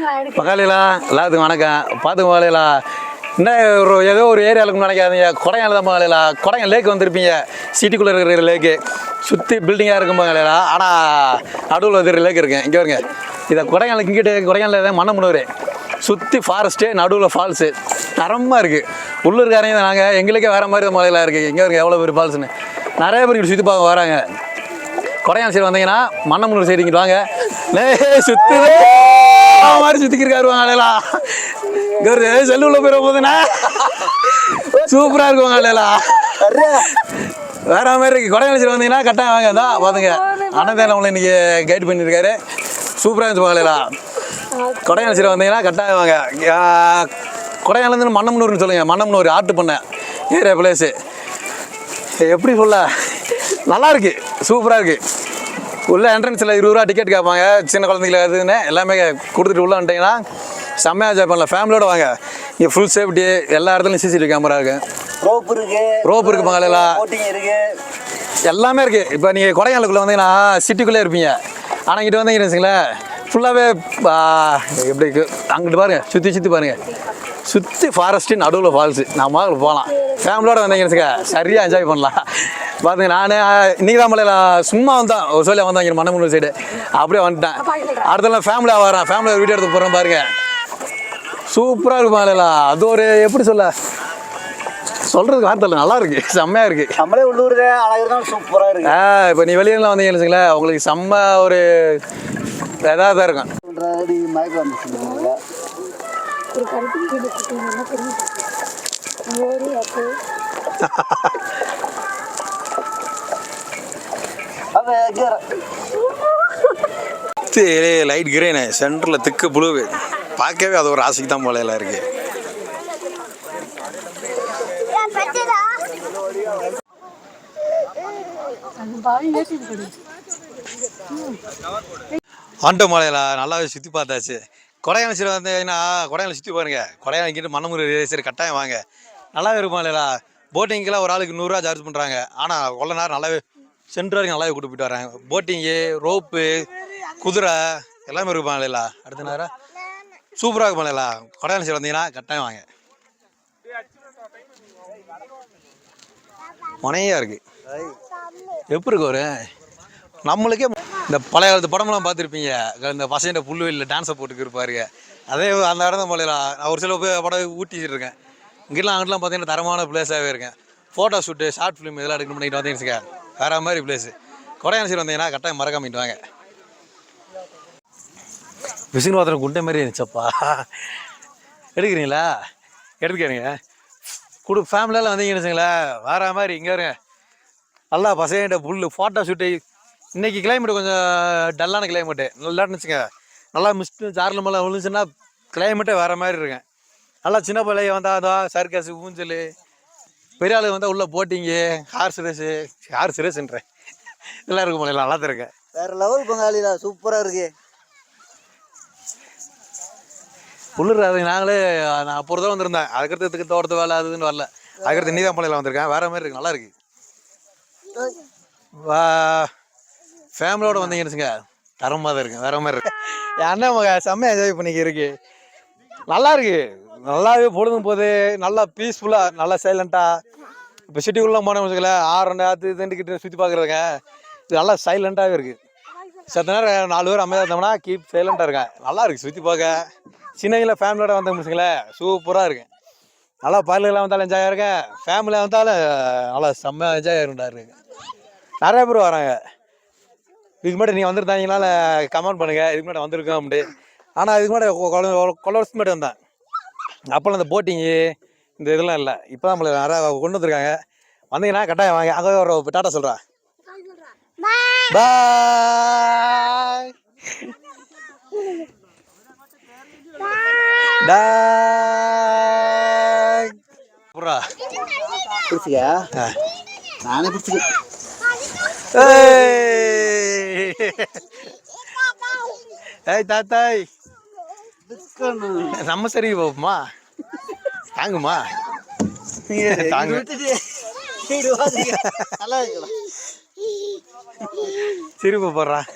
பக்காளிலா எல்லாத்துக்கும் வணக்கம். பார்த்துக்க மகளிலா என்ன ஏதோ ஒரு ஏரியாவுக்கு நினைக்காதீங்க. கொடையால தான் மகளிலா. கொடையம் லேக் வந்திருப்பீங்க. சிட்டிக்குள்ளே இருக்கிற லேக்கு சுற்றி பில்டிங்காக இருக்கும் மகளிலா. ஆனால் நடுவில் வந்து லேக் இருக்குங்க. இங்கே வருங்க. இதை கொடையாளுக்கு இங்கிட்ட கொடையாளில் தான் மன்னமுனூர் சுற்றி ஃபாரஸ்ட்டு நடுவில் ஃபால்ஸு தரமாக இருக்குது. உள்ளூர்காரங்க நாங்கள் எங்களுக்கே வேறு மாதிரி தான் மலையெல்லாம் இருக்குது. எங்கே இருக்குது எவ்வளோ பெரிய ஃபால்ஸுன்னு நிறைய பேர் இங்கே சுற்றி பார்க்க வராங்க. கொடையாள் சைடு வந்தீங்கன்னா மன்னமுனூர் சைடு இங்கிட்டு வாங்க. சுற்றி மாதிரி சுற்றிக்கிருக்காரு வாங்கலாம். செல்லுள்ள போயிட போதுண்ணா சூப்பராக இருக்கும் வாங்கலாம். வேற மாதிரி இருக்கு. கொடையாள் சைடு வந்தீங்கன்னா கட்டாயம் வாங்க. தான் பார்த்துங்க அண்ணன் நம்மளை இன்னைக்கு கைட் பண்ணியிருக்காரு. சூப்பராக இருந்துச்சு வாங்கலாம். கொடையாள் சைடு வந்தீங்கன்னா கட்டாயம் வாங்க. கொடையாள்லேருந்து மன்னமுனூர்னு சொல்லுங்கள். மன்னமுனூர் ஆட்டு பண்ண ஏரியா பிளேஸு எப்படி சொல்ல நல்லா இருக்கு. சூப்பராக இருக்குது. உள்ள என்ட்ரன்ஸில் 20 ரூபா டிக்கெட் கேட்பாங்க. சின்ன குழந்தைங்கள அதுன்னு எல்லாமே கொடுத்துட்டு உள்ளே வந்துட்டிங்கன்னா செம்மையாக என்ஜாய் பண்ணலாம். ஃபேமிலியோடு வாங்க. இங்கே ஃபுல் சேஃப்டி எல்லா இடத்துலையும் சிசிடிவி கேமரா இருக்குது. ரோப் இருக்குது பங்களா எல்லாமே இருக்குது. இப்போ நீங்கள் கொடைக்கானலுக்குள்ளே வந்தீங்கன்னா சிட்டிக்குள்ளே இருப்பீங்க. ஆனால் இங்கிட்ட வந்தீங்கன்னு வச்சுங்களேன் ஃபுல்லாகவே எப்படி இருக்குது அங்கிட்டு பாருங்கள். சுற்றி பாருங்கள். சுற்றி ஃபாரஸ்ட்டு நடுவில் ஃபால்ஸு நம்ம போகலாம். ஃபேமிலியோடு வந்தீங்கன்னு வச்சுக்க சரியாக என்ஜாய் பண்ணலாம். பார்த்துங்க நான் இன்றைக்கி தான் மலையில் சும்மா வந்தேன். ஒரு சொல்லியாக வந்தாங்க மன்னமுனூர் சைடு அப்படியே வந்துட்டேன். அடுத்தலாம் ஃபேமிலியாக வரேன். ஃபேமிலியாக வீடியோ எடுத்து போகிறேன் பாருங்கள். சூப்பராக இருக்கும் மலையில். அது ஒரு எப்படி சொல்கிறதுக்கு வார்த்தை இல்லை. நல்லா இருக்குது. செம்மையாக இருக்குது. நம்மளே உள்ளூர் அழகு சூப்பராக இருக்குது. இப்போ நீ வெளியெல்லாம் வந்தீங்கன்னு வச்சுங்களேன் உங்களுக்கு செம்ம ஒரு இதாக தான் இருக்கும். லைட் கிரீனு சென்டரில் திக்கு ப்ளூ பார்க்கவே அது ஒரு ஆசைக்கு தான் போலையில இருக்கு. ஆண்டோ மலையில நல்லாவே சுற்றி பார்த்தாச்சு. கொடையாள் சைடு வந்தீங்கன்னா கொடையாள் சுற்றி பாருங்க. கொடையாள் இங்கிட்டு மன்னமுனூர் சரி கட்டாயம் வாங்க. நல்லாவே இருக்கும் மலையிலா. போட்டிங்கெல்லாம் ஒரு ஆளுக்கு 100 ரூபா சார்ஜ் பண்ணுறாங்க. ஆனால் கொள்ள நேரம் நல்லாவே சென்டர் வரைக்கும் நல்லாவே கூட்டு போயிட்டு வராங்க. போட்டிங்கு ரோப்பு குதிரை எல்லாமே இருக்கும் மலையிலா. அடுத்த நேரம் சூப்பராக இருக்கும் மலையிலா. கொடையாள் சைடு வந்தீங்கன்னா கட்டாயம் வாங்க. முனையாக இருக்குது. எப்படி இருக்கு ஒரு நம்மளுக்கே இந்த பழைய காலத்து படமெல்லாம் பார்த்துருப்பீங்க. இந்த பசங்க புல்வெளியில் டான்ஸை போட்டுக்கு இருப்பாருங்க. அதே அந்த இடம் தான் மலையிலா. நான் ஒரு சில படம் ஊட்டிட்டு இருக்கேன். இங்கெல்லாம் அங்கெல்லாம் பார்த்தீங்கன்னா தரமான பிளேஸாகவே இருக்கேன். ஃபோட்டோ ஷூட்டு ஷார்ட் ஃபிலிம் இதெல்லாம் எடுக்கணும் பண்ணிட்டு வந்தீங்கன்னு வேறு மாதிரி பிளேஸு. கொடையாள் சைடு வந்தீங்கன்னா கட்டாயம் மறக்காமட்டு வாங்க. விசிறு பாத்திரம் குண்டை மாதிரி இருந்துச்சப்பா. எடுக்கிறீங்களா? எடுத்துக்கிறீங்க ஃபேமிலியெல்லாம் வந்தீங்கன்னு வச்சுங்களேன் வேறு மாதிரி. இங்கே வருங்க நல்லா பசங்கிட்ட புல் ஃபோட்டோ ஷூட்டு. இன்றைக்கி கிளைமேட்டு கொஞ்சம் டல்லான கிளைமேட்டு. நல்லா இருந்துச்சுங்க. நல்லா மிஸ்ட்டு சாரல் மலை விழுந்துச்சுன்னா கிளைமேட்டே வேறு மாதிரி இருக்குங்க. நல்லா சின்ன பிள்ளைய வந்தால் அதான் சர்க்கஸ் ஊஞ்சல். பெரிய ஆளுங்க வந்தால் உள்ள போட்டிங்கு ஹார்ஸ் ரேஸுன்றேன் இதெல்லாம் இருக்கும் போல நல்லா தான் இருக்கேன். வேறு லெவல் பங்காளிலா. சூப்பராக இருக்கு. உள்ளூர் அது நாங்களே நான் அப்போ தான் வந்திருந்தேன். அதுக்கடுத்து தோட்டத்து வேலை அதுன்னு வரல. அதுக்கடுத்து இன்னிதான் மலையில் வந்திருக்கேன். வேறு மாதிரி இருக்குது. நல்லா இருக்குது. ஃபேமிலியோடு வந்தீங்கன்னு வச்சுங்க தரமாக தான் இருக்குது. வேறு மாதிரி இருக்குது. என் அண்ணன் செம்மையாக என்ஜாய் பண்ணிக்க இருக்கு. நல்லா இருக்குது. நல்லாவே பொழுதும் போது நல்லா பீஸ்ஃபுல்லாக நல்லா சைலண்ட்டாக. இப்போ சிட்டிக்குள்ளே போனோம்னு வச்சுக்கல 6 அது இதுண்டுக்கிட்டு சுற்றி பார்க்குறதுங்க இது நல்லா சைலண்ட்டாகவே இருக்குது. சத்த நேரம் 4 பேர் அமைதியாக இருந்தோம்னா கீப் சைலண்ட்டாக இருக்கேன். நல்லா இருக்குது சுற்றி பார்க்க. சின்னவங்கள ஃபேமிலியோட வந்தோம்னு வச்சுங்களேன் சூப்பராக இருக்குது. நல்லா பயிலெல்லாம் வந்தாலும் என்ஜாய் இருக்கேன். ஃபேமிலியாக வந்தாலும் நல்லா செம்மையாக என்ஜாய் ஆகிருந்தா இருக்கு. நிறைய பேர் வராங்க. இதுக்கு முன்னாடி நீங்கள் வந்துருந்தாங்கனால கமெண்ட் பண்ணுங்கள். இதுக்கு முன்னாடி வந்திருக்கோம் அப்படி. ஆனால் இதுக்கு முன்னாடி கொள்ள வருஷத்துக்கு முன்னாடி வந்தேன். அப்போல்லாம் இந்த போட்டிங்கு இந்த இதெல்லாம் இல்லை. இப்போ தான் நம்மளை நிறையா கொண்டு வந்துருக்காங்க. வந்தீங்கன்னா கட்டாயம் வாங்க. அங்கே ஒரு டாட்டா சொல்கிறேன். பாய் டாய் புறா பிடிச்சிக்கா. நானே பிடிச்சிக்க. ஏய் தாத்தாய் நம்ம சரி போப்போமா தாங்குமா தாங்க நல்லா இருக்கலாம். சிரிப்பு போடுறான்.